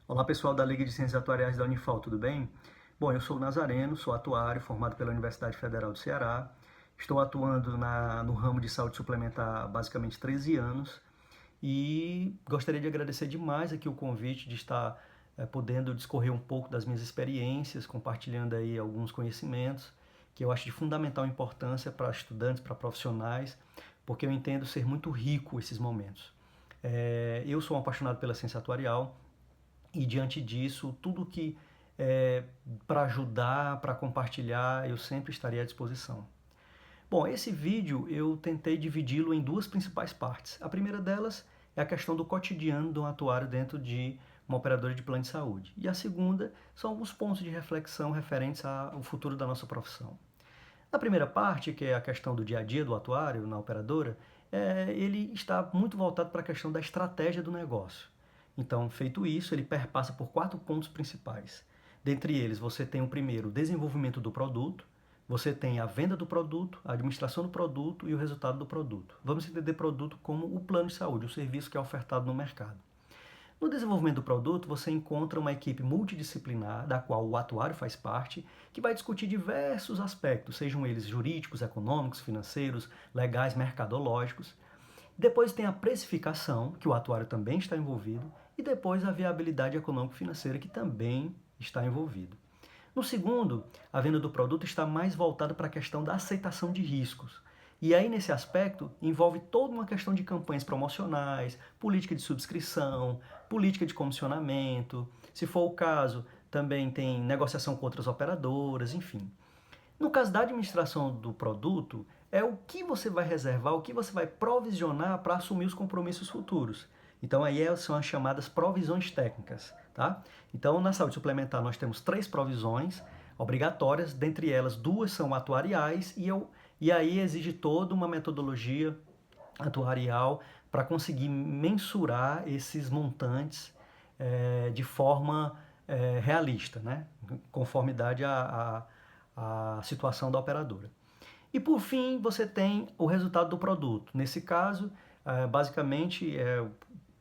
Olá pessoal da Liga de Ciências Atuariais da Unifal, tudo bem? Bom, eu sou o Nazareno, sou atuário formado pela Universidade Federal do Ceará. Estou atuando no ramo de saúde suplementar há basicamente 13 anos e gostaria de agradecer demais aqui o convite de estar podendo discorrer um pouco das minhas experiências, compartilhando aí alguns conhecimentos que eu acho de fundamental importância para estudantes, para profissionais, porque eu entendo ser muito rico esses momentos. Eu sou um apaixonado pela ciência atuarial, e diante disso, tudo que para ajudar, para compartilhar, eu sempre estarei à disposição. Bom, esse vídeo eu tentei dividi-lo em duas principais partes. A primeira delas é a questão do cotidiano do atuário dentro de uma operadora de plano de saúde. E a segunda são alguns pontos de reflexão referentes ao futuro da nossa profissão. Na primeira parte, que é a questão do dia a dia do atuário na operadora, ele está muito voltado para a questão da estratégia do negócio. Então, feito isso, ele perpassa por 4 pontos principais. Dentre eles, você tem o primeiro, o desenvolvimento do produto, você tem a venda do produto, a administração do produto e o resultado do produto. Vamos entender produto como o plano de saúde, o serviço que é ofertado no mercado. No desenvolvimento do produto, você encontra uma equipe multidisciplinar, da qual o atuário faz parte, que vai discutir diversos aspectos, sejam eles jurídicos, econômicos, financeiros, legais, mercadológicos. Depois tem a precificação, que o atuário também está envolvido, e depois a viabilidade econômico-financeira, que também está envolvido. No segundo, a venda do produto está mais voltada para a questão da aceitação de riscos. E aí, nesse aspecto, envolve toda uma questão de campanhas promocionais, política de subscrição, política de comissionamento. Se for o caso, também tem negociação com outras operadoras, enfim. No caso da administração do produto, é o que você vai reservar, o que você vai provisionar para assumir os compromissos futuros. Então aí são as chamadas provisões técnicas, tá? Então na saúde suplementar nós temos 3 provisões obrigatórias, dentre elas 2 são atuariais e aí exige toda uma metodologia atuarial para conseguir mensurar esses montantes de forma realista, né? Conformidade à situação da operadora. E por fim, você tem o resultado do produto. Nesse caso, basicamente,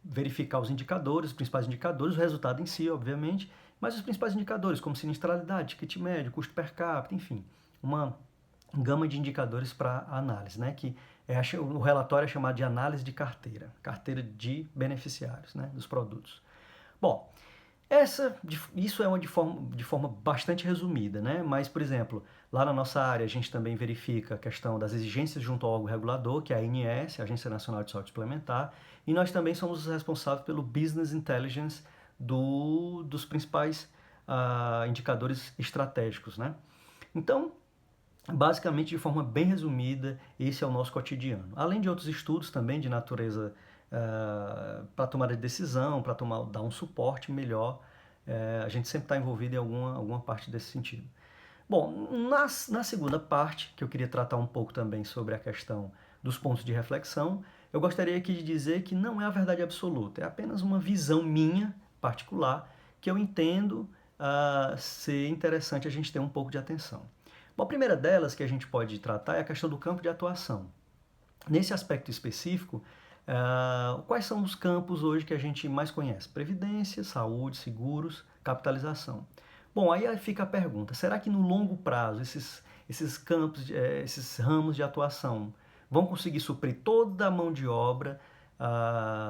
verificar os indicadores, os principais indicadores, o resultado em si, obviamente, mas os principais indicadores, como sinistralidade, ticket médio, custo per capita, enfim, uma gama de indicadores para análise, né? Que o relatório é chamado de análise de carteira, carteira de beneficiários, né? Dos produtos. Bom, isso é uma de forma bastante resumida, né? Mas, por exemplo, lá na nossa área a gente também verifica a questão das exigências junto ao órgão regulador, que é a ANS, a Agência Nacional de Saúde Suplementar, e nós também somos os responsáveis pelo Business Intelligence dos principais indicadores estratégicos, né? Então, basicamente, de forma bem resumida, esse é o nosso cotidiano. Além de outros estudos também de natureza para tomada de decisão, para dar um suporte melhor, a gente sempre está envolvido em alguma parte desse sentido. Bom, na segunda parte, que eu queria tratar um pouco também sobre a questão dos pontos de reflexão, eu gostaria aqui de dizer que não é a verdade absoluta, é apenas uma visão minha particular que eu entendo ser interessante a gente ter um pouco de atenção. Bom, a primeira delas que a gente pode tratar é a questão do campo de atuação. Nesse aspecto específico, quais são os campos hoje que a gente mais conhece? Previdência, saúde, seguros, capitalização. Bom, aí fica a pergunta, será que no longo prazo esses campos, esses ramos de atuação vão conseguir suprir toda a mão de obra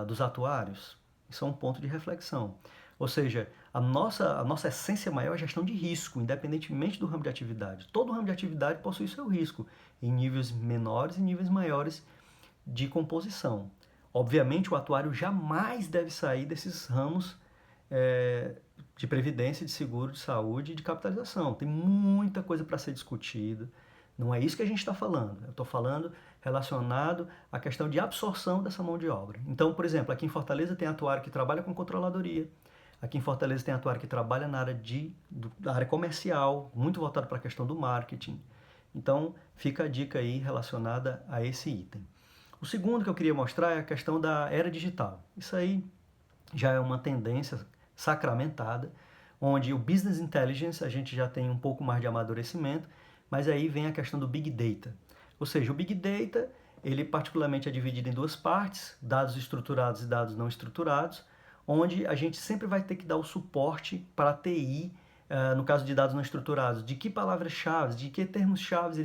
dos atuários? Isso é um ponto de reflexão. Ou seja, a nossa essência maior é a gestão de risco, independentemente do ramo de atividade. Todo ramo de atividade possui seu risco, em níveis menores e níveis maiores de composição. Obviamente, o atuário jamais deve sair desses ramos de previdência, de seguro, de saúde e de capitalização. Tem muita coisa para ser discutida. Não é isso que a gente está falando. Eu estou falando relacionado à questão de absorção dessa mão de obra. Então, por exemplo, aqui em Fortaleza tem atuário que trabalha com controladoria. Aqui em Fortaleza tem atuário que trabalha na da área comercial, muito voltado para a questão do marketing. Então, fica a dica aí relacionada a esse item. O segundo que eu queria mostrar é a questão da era digital. Isso aí já é uma tendência sacramentada, onde o Business Intelligence a gente já tem um pouco mais de amadurecimento, mas aí vem a questão do Big Data. Ou seja, o Big Data, ele particularmente é dividido em duas partes, dados estruturados e dados não estruturados, onde a gente sempre vai ter que dar o suporte para a TI, no caso de dados não estruturados, de que palavras-chave, de que termos-chave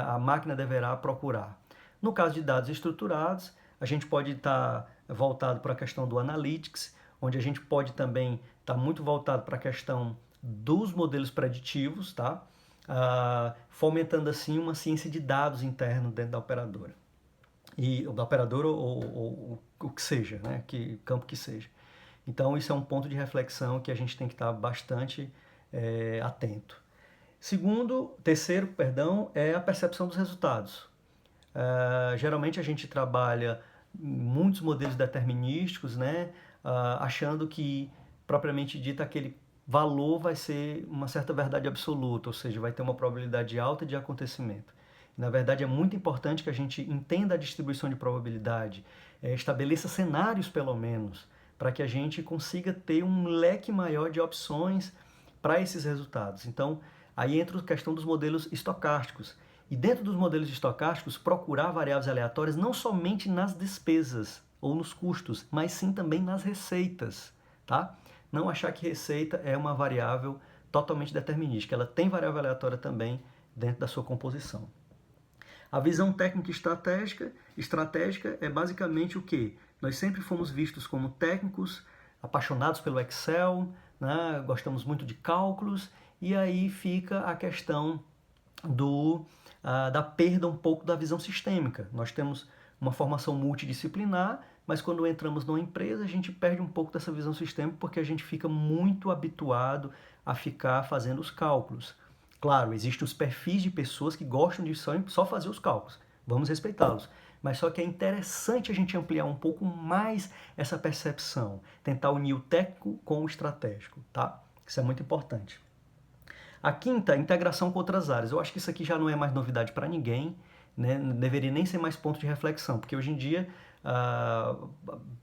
a máquina deverá procurar. No caso de dados estruturados, a gente pode estar voltado para a questão do Analytics, onde a gente pode também estar muito voltado para a questão dos modelos preditivos, tá? Fomentando assim uma ciência de dados interno dentro da operadora. E da operadora ou o que seja, né? Que campo que seja. Então isso é um ponto de reflexão que a gente tem que estar bastante atento. Terceiro, é a percepção dos resultados. Geralmente a gente trabalha muitos modelos determinísticos, né? Achando que, propriamente dito, aquele valor vai ser uma certa verdade absoluta, ou seja, vai ter uma probabilidade alta de acontecimento. Na verdade, é muito importante que a gente entenda a distribuição de probabilidade, estabeleça cenários, pelo menos, para que a gente consiga ter um leque maior de opções para esses resultados. Então, aí entra a questão dos modelos estocásticos. E dentro dos modelos estocásticos, procurar variáveis aleatórias não somente nas despesas ou nos custos, mas sim também nas receitas, tá? Não achar que receita é uma variável totalmente determinística. Ela tem variável aleatória também dentro da sua composição. A visão técnica e estratégica é basicamente o quê? Nós sempre fomos vistos como técnicos, apaixonados pelo Excel, né? Gostamos muito de cálculos, e aí fica a questão da perda um pouco da visão sistêmica. Nós temos uma formação multidisciplinar, mas quando entramos numa empresa a gente perde um pouco dessa visão sistêmica porque a gente fica muito habituado a ficar fazendo os cálculos. Claro, existem os perfis de pessoas que gostam de só fazer os cálculos, vamos respeitá-los. Mas só que é interessante a gente ampliar um pouco mais essa percepção, tentar unir o técnico com o estratégico, tá? Isso é muito importante. A quinta, a integração com outras áreas. Eu acho que isso aqui já não é mais novidade para ninguém, né? Não deveria nem ser mais ponto de reflexão, porque hoje em dia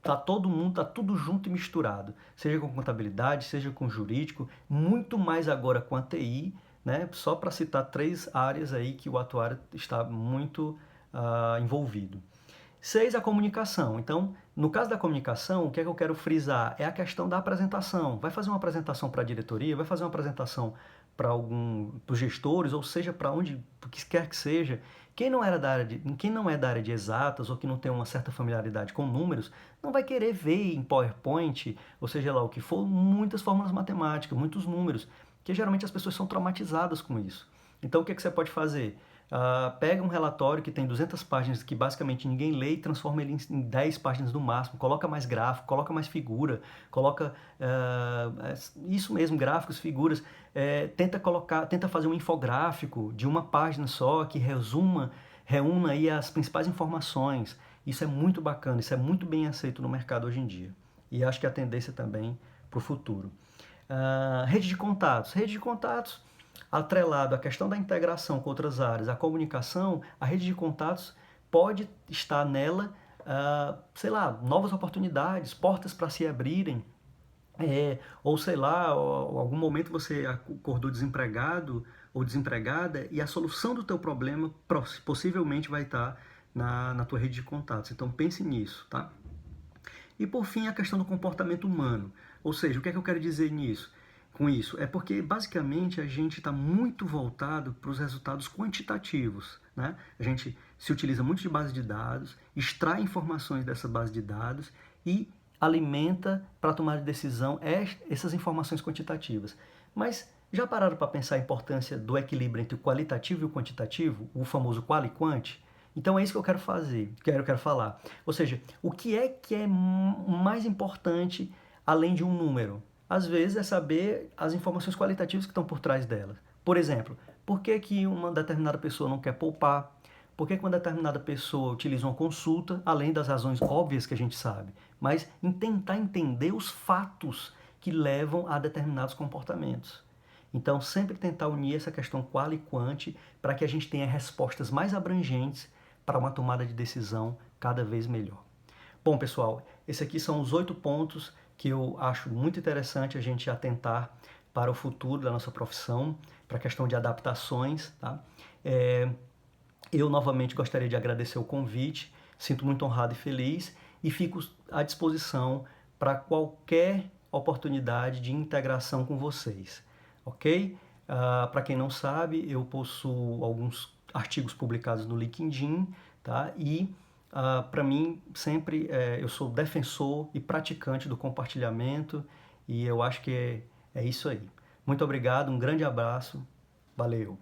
tá tudo junto e misturado, seja com contabilidade, seja com jurídico, muito mais agora com a TI, né? Só para citar 3 áreas aí que o atuário está muito envolvido. 6, a comunicação. Então, no caso da comunicação, o que é que eu quero frisar? É a questão da apresentação. Vai fazer uma apresentação para a diretoria, vai fazer uma apresentação para os gestores, ou seja, para onde que quer que seja. Quem não é da área de exatas ou que não tem uma certa familiaridade com números, não vai querer ver em PowerPoint, ou seja lá o que for, muitas fórmulas matemáticas, muitos números, que geralmente as pessoas são traumatizadas com isso. Então, o que é que você pode fazer? Pega um relatório que tem 200 páginas que basicamente ninguém lê e transforma ele em 10 páginas no máximo, coloca mais gráfico, coloca mais figura, coloca isso mesmo, gráficos, figuras, tenta fazer um infográfico de uma página só que reúna aí as principais informações. Isso é muito bacana, isso é muito bem aceito no mercado hoje em dia. E acho que é a tendência também para o futuro. Rede de contatos, atrelado à questão da integração com outras áreas, a comunicação, a rede de contatos pode estar nela, sei lá, novas oportunidades, portas para se abrirem, ou sei lá, algum momento você acordou desempregado ou desempregada e a solução do teu problema possivelmente vai estar na tua rede de contatos. Então pense nisso, tá? E por fim, a questão do comportamento humano. Ou seja, o que é que eu quero dizer com isso? É porque basicamente a gente está muito voltado para os resultados quantitativos, né? A gente se utiliza muito de base de dados, extrai informações dessa base de dados e alimenta para tomar decisão essas informações quantitativas. Mas já pararam para pensar a importância do equilíbrio entre o qualitativo e o quantitativo, o famoso qual e quant? Então é isso que eu quero falar. Ou seja, o que é mais importante além de um número? Às vezes é saber as informações qualitativas que estão por trás delas. Por exemplo, por que uma determinada pessoa não quer poupar? Por que uma determinada pessoa utiliza uma consulta, além das razões óbvias que a gente sabe, mas em tentar entender os fatos que levam a determinados comportamentos. Então, sempre tentar unir essa questão qual e quant para que a gente tenha respostas mais abrangentes para uma tomada de decisão cada vez melhor. Bom, pessoal, esses aqui são os 8 pontos que eu acho muito interessante a gente atentar para o futuro da nossa profissão, para a questão de adaptações, tá? Eu novamente gostaria de agradecer o convite, sinto muito honrado e feliz e fico à disposição para qualquer oportunidade de integração com vocês, ok? Para quem não sabe, eu possuo alguns artigos publicados no LinkedIn, tá? E para mim, sempre eu sou defensor e praticante do compartilhamento e eu acho que é isso aí. Muito obrigado, um grande abraço, valeu!